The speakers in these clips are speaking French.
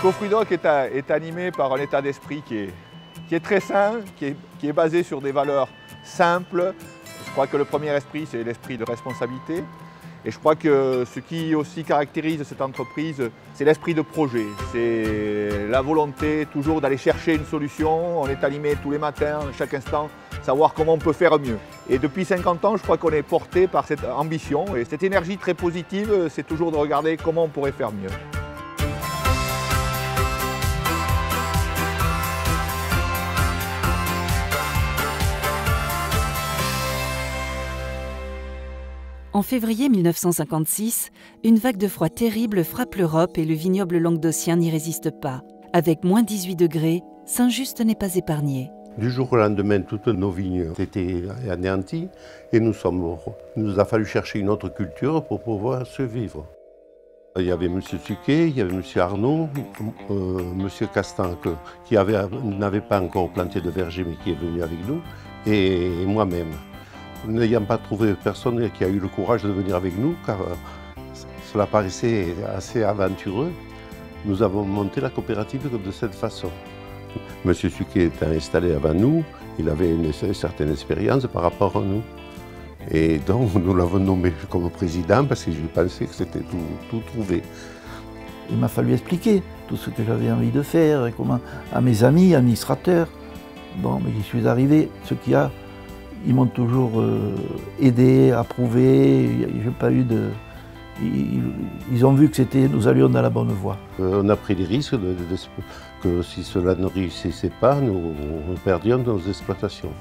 Cofruidoc est animé par un état d'esprit qui est très sain, qui est basé sur des valeurs simples. Je crois que le premier esprit, c'est l'esprit de responsabilité. Et je crois que ce qui aussi caractérise cette entreprise, c'est l'esprit de projet. C'est la volonté toujours d'aller chercher une solution. On est animé tous les matins, chaque instant, savoir comment on peut faire mieux. Et depuis 50 ans, je crois qu'on est porté par cette ambition. Et cette énergie très positive, c'est toujours de regarder comment on pourrait faire mieux. En février 1956, une vague de froid terrible frappe l'Europe et le vignoble languedocien n'y résiste pas. Avec moins 18 degrés, Saint-Just n'est pas épargné. Du jour au lendemain, toutes nos vignes étaient anéanties et il nous a fallu chercher une autre culture pour pouvoir survivre. Il y avait M. Suquet, il y avait M. Arnaud, M. Castan qui n'avait pas encore planté de verger mais qui est venu avec nous, et moi-même. N'ayant pas trouvé personne qui a eu le courage de venir avec nous, car cela paraissait assez aventureux, nous avons monté la coopérative de cette façon. M. Suquet était installé avant nous, il avait une certaine expérience par rapport à nous. Et donc nous l'avons nommé comme président parce que je pensais que c'était tout trouvé. Il m'a fallu expliquer tout ce que j'avais envie de faire et comment, à mes amis, administrateurs. Bon, mais j'y suis arrivé. Ils m'ont toujours aidé, approuvé. J'ai pas eu de. Ils ont vu que nous allions dans la bonne voie. On a pris des risques que si cela ne réussissait pas, nous perdions nos exploitations.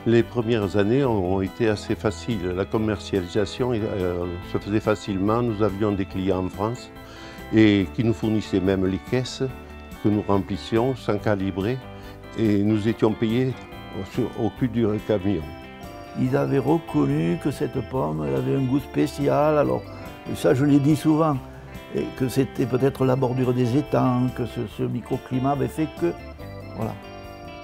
Les premières années ont été assez faciles. La commercialisation se faisait facilement. Nous avions des clients en France et qui nous fournissaient même les caisses que nous remplissions sans calibrer. Et nous étions payés au cul du camion. Ils avaient reconnu que cette pomme elle avait un goût spécial. Alors ça, je l'ai dit souvent. Et que c'était peut-être la bordure des étangs, que ce microclimat avait fait que... Voilà.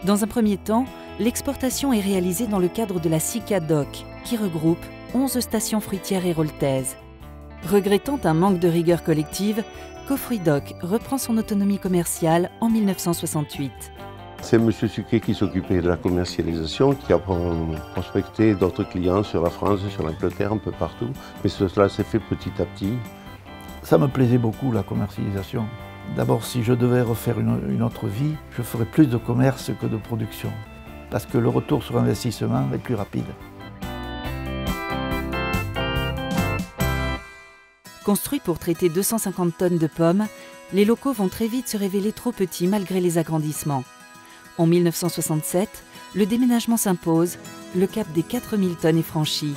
Dans un premier temps, l'exportation est réalisée dans le cadre de la SICA DOC, qui regroupe 11 stations fruitières héroltaises. Regrettant un manque de rigueur collective, Cofruidoc reprend son autonomie commerciale en 1968. C'est M. Suquet qui s'occupait de la commercialisation, qui a prospecté d'autres clients sur la France, sur l'Angleterre, un peu partout. Mais cela s'est fait petit à petit. Ça me plaisait beaucoup, la commercialisation. D'abord, si je devais refaire une autre vie, je ferais plus de commerce que de production. Parce que le retour sur investissement est plus rapide. Construits pour traiter 250 tonnes de pommes, les locaux vont très vite se révéler trop petits malgré les agrandissements. En 1967, le déménagement s'impose, le cap des 4000 tonnes est franchi.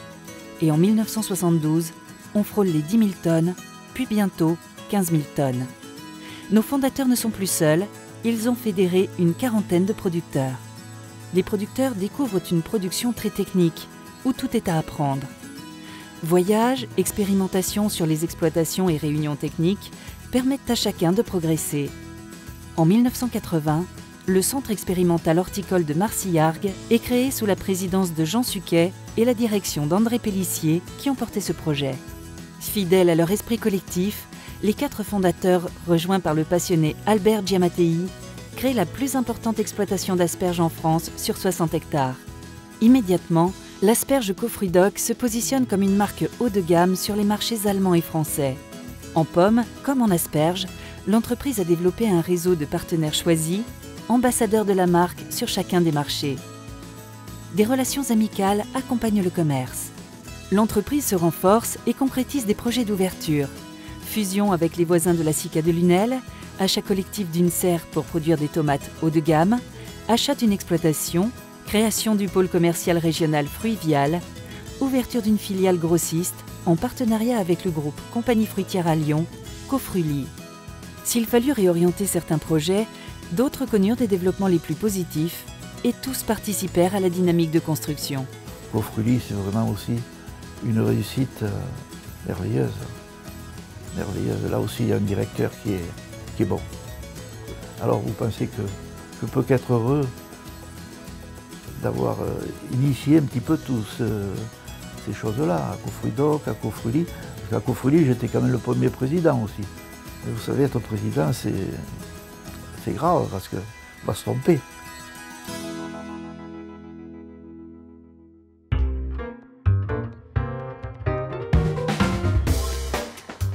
Et en 1972, on frôle les 10 000 tonnes, puis bientôt 15 000 tonnes. Nos fondateurs ne sont plus seuls, ils ont fédéré une quarantaine de producteurs. Les producteurs découvrent une production très technique, où tout est à apprendre. Voyages, expérimentations sur les exploitations et réunions techniques permettent à chacun de progresser. En 1980, le centre expérimental horticole de Marcillargues est créé sous la présidence de Jean Suquet et la direction d'André Pellissier qui ont porté ce projet. Fidèles à leur esprit collectif, les 4 fondateurs, rejoints par le passionné Albert Giamattei, créent la plus importante exploitation d'asperges en France sur 60 hectares. Immédiatement, l'asperge Cofruidoc se positionne comme une marque haut de gamme sur les marchés allemands et français. En pommes, comme en asperges, l'entreprise a développé un réseau de partenaires choisis, ambassadeurs de la marque sur chacun des marchés. Des relations amicales accompagnent le commerce. L'entreprise se renforce et concrétise des projets d'ouverture. Fusion avec les voisins de la SICA de Lunel, achat collectif d'une serre pour produire des tomates haut de gamme, achat d'une exploitation, création du pôle commercial régional Fruivial, ouverture d'une filiale grossiste en partenariat avec le groupe Compagnie Fruitière à Lyon, Cofruili. S'il fallut réorienter certains projets, d'autres connurent des développements les plus positifs et tous participèrent à la dynamique de construction. Cofruili, c'est vraiment aussi une réussite merveilleuse. Merveilleuse. Là aussi, il y a un directeur qui est bon. Alors, vous pensez que je peux qu'être heureux d'avoir initié un petit peu toutes ces choses-là, à Cofruidoc, à Cofruili. Parce qu'à Cofruili, j'étais quand même le premier président aussi. Et vous savez, être président, c'est grave parce qu'on va se tromper.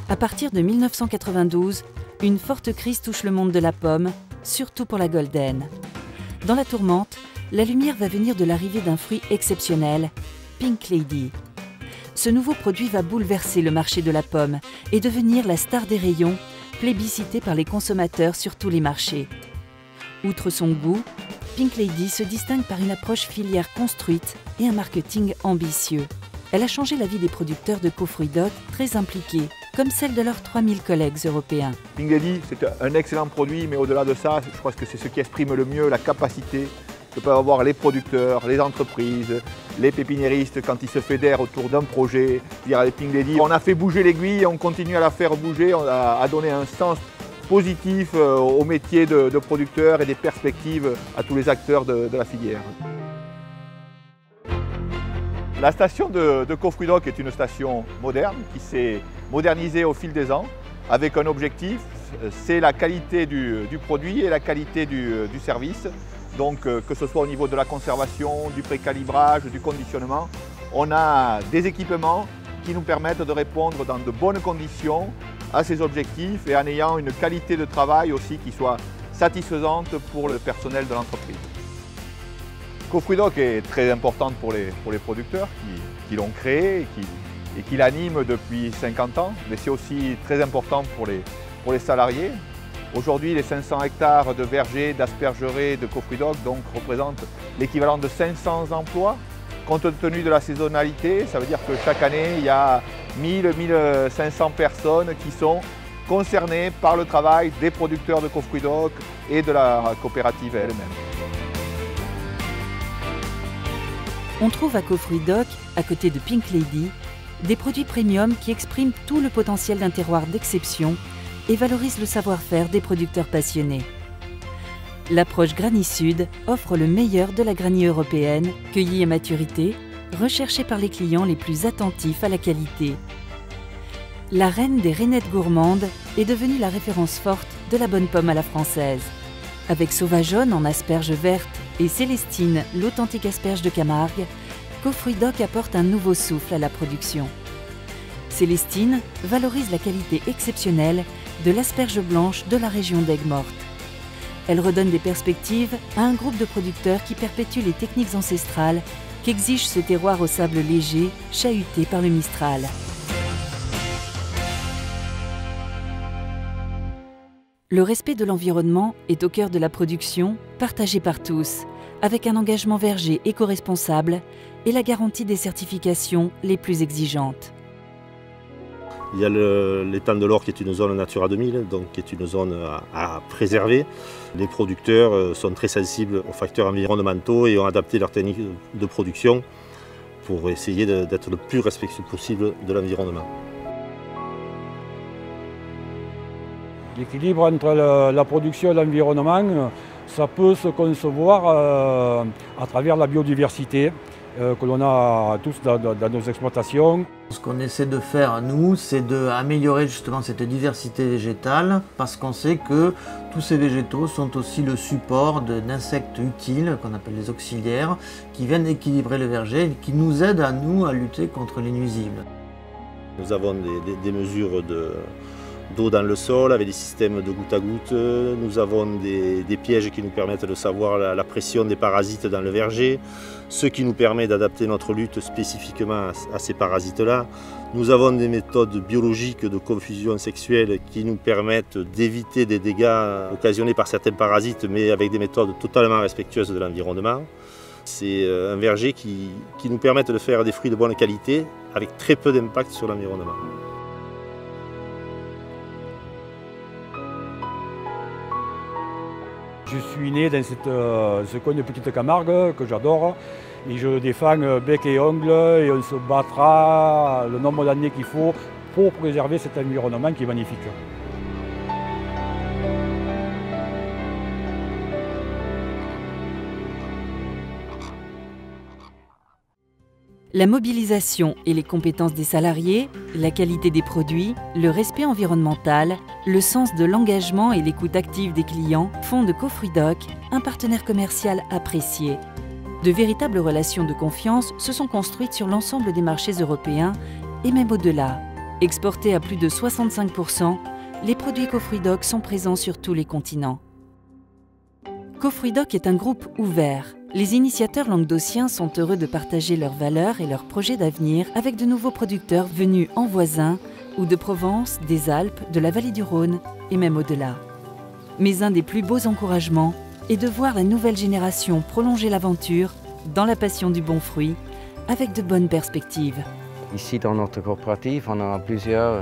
À partir de 1992, une forte crise touche le monde de la pomme, surtout pour la Golden. Dans la tourmente, la lumière va venir de l'arrivée d'un fruit exceptionnel, Pink Lady. Ce nouveau produit va bouleverser le marché de la pomme et devenir la star des rayons, plébiscitée par les consommateurs sur tous les marchés. Outre son goût, Pink Lady se distingue par une approche filière construite et un marketing ambitieux. Elle a changé la vie des producteurs de co-fruits DOC très impliqués, comme celle de leurs 3000 collègues européens. Pink Lady, c'est un excellent produit, mais au-delà de ça, je crois que c'est ce qui exprime le mieux la capacité que peuvent avoir les producteurs, les entreprises, les pépiniéristes quand ils se fédèrent autour d'un projet. Avec Pink Lady, on a fait bouger l'aiguille, on continue à la faire bouger, on a donné un sens positif au métier de producteur et des perspectives à tous les acteurs de la filière. La station de co-fruits DOC est une station moderne qui s'est modernisée au fil des ans avec un objectif, c'est la qualité du produit et la qualité du service. Donc que ce soit au niveau de la conservation, du précalibrage, du conditionnement, on a des équipements qui nous permettent de répondre dans de bonnes conditions à ces objectifs et en ayant une qualité de travail aussi qui soit satisfaisante pour le personnel de l'entreprise. Co-fruits DOC est très importante pour les producteurs qui l'ont créé et qui l'animent depuis 50 ans, mais c'est aussi très important pour les salariés. Aujourd'hui, les 500 hectares de vergers, d'aspergerets, de co-fruits DOC représentent l'équivalent de 500 emplois. Compte tenu de la saisonnalité, ça veut dire que chaque année, il y a 1000-1500 personnes qui sont concernées par le travail des producteurs de co-fruits DOC et de la coopérative elle-même. On trouve à co-fruits DOC, à côté de Pink Lady, des produits premium qui expriment tout le potentiel d'un terroir d'exception et valorisent le savoir-faire des producteurs passionnés. L'approche Granny Sud offre le meilleur de la granny européenne, cueillie à maturité, recherchée par les clients les plus attentifs à la qualité. La reine des rainettes gourmandes est devenue la référence forte de la bonne pomme à la française. Avec Sauvageonne en asperge verte et Célestine, l'authentique asperge de Camargue, co-fruits DOC apporte un nouveau souffle à la production. Célestine valorise la qualité exceptionnelle de l'asperge blanche de la région d'Aigues-Mortes. Elle redonne des perspectives à un groupe de producteurs qui perpétuent les techniques ancestrales qu'exige ce terroir au sable léger, chahuté par le Mistral. Le respect de l'environnement est au cœur de la production, partagé par tous, avec un engagement verger éco-responsable et la garantie des certifications les plus exigeantes. Il y a l'étang de l'Or qui est une zone Natura 2000, donc qui est une zone à préserver. Les producteurs sont très sensibles aux facteurs environnementaux et ont adapté leur technique de production pour essayer d'être le plus respectueux possible de l'environnement. L'équilibre entre la production et l'environnement, ça peut se concevoir à travers la biodiversité que l'on a tous dans nos exploitations. Ce qu'on essaie de faire, nous, c'est d'améliorer justement cette diversité végétale parce qu'on sait que tous ces végétaux sont aussi le support d'insectes utiles, qu'on appelle les auxiliaires, qui viennent équilibrer le verger et qui nous aident à nous à lutter contre les nuisibles. Nous avons des mesures d'eau dans le sol avec des systèmes de goutte à goutte. Nous avons des pièges qui nous permettent de savoir la pression des parasites dans le verger, ce qui nous permet d'adapter notre lutte spécifiquement à ces parasites-là. Nous avons des méthodes biologiques de confusion sexuelle qui nous permettent d'éviter des dégâts occasionnés par certains parasites, mais avec des méthodes totalement respectueuses de l'environnement. C'est un verger qui nous permet de faire des fruits de bonne qualité avec très peu d'impact sur l'environnement. Je suis né dans ce coin de Petite Camargue que j'adore et je le défends bec et ongle et on se battra le nombre d'années qu'il faut pour préserver cet environnement qui est magnifique. La mobilisation et les compétences des salariés, la qualité des produits, le respect environnemental, le sens de l'engagement et l'écoute active des clients font de Cofruidoc un partenaire commercial apprécié. De véritables relations de confiance se sont construites sur l'ensemble des marchés européens et même au-delà. Exportés à plus de 65%, les produits Cofruidoc sont présents sur tous les continents. Cofruidoc est un groupe ouvert. Les initiateurs languedociens sont heureux de partager leurs valeurs et leurs projets d'avenir avec de nouveaux producteurs venus en voisin ou de Provence, des Alpes, de la vallée du Rhône et même au-delà. Mais un des plus beaux encouragements est de voir la nouvelle génération prolonger l'aventure dans la passion du bon fruit avec de bonnes perspectives. Ici, dans notre coopérative, on en a plusieurs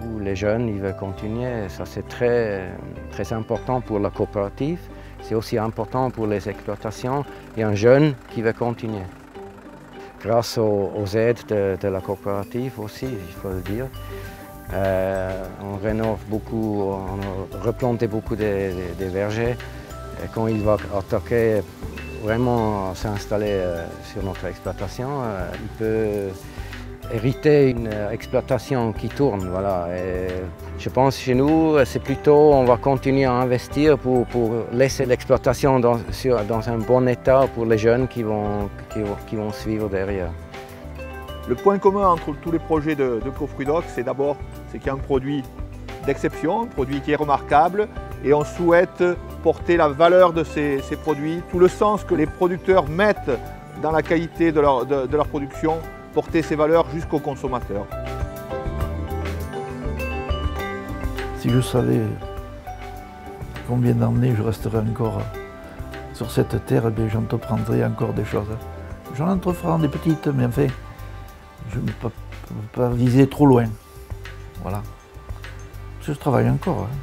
où les jeunes ils veulent continuer. Ça, c'est très important pour la coopérative. C'est aussi important pour les exploitations et un jeune qui veut continuer. Grâce aux aides de la coopérative aussi, il faut le dire. On rénove beaucoup, on a replanté beaucoup des vergers. Et quand il va attaquer vraiment s'installer sur notre exploitation, il peut hériter une exploitation qui tourne. Voilà. Et je pense que chez nous, c'est plutôt on va continuer à investir pour laisser l'exploitation dans un bon état pour les jeunes qui vont suivre derrière. Le point commun entre tous les projets de Cofruidoc, c'est d'abord qu'il y a un produit d'exception, un produit qui est remarquable, et on souhaite porter la valeur de ces produits, tout le sens que les producteurs mettent dans la qualité de leur production, porter ces valeurs jusqu'au consommateur. Si je savais combien d'années je resterai encore sur cette terre, eh j'entreprendrais encore des choses. J'en entreprends des petites, mais enfin, je ne peux pas viser trop loin. Voilà. Parce que je travaille encore. Hein.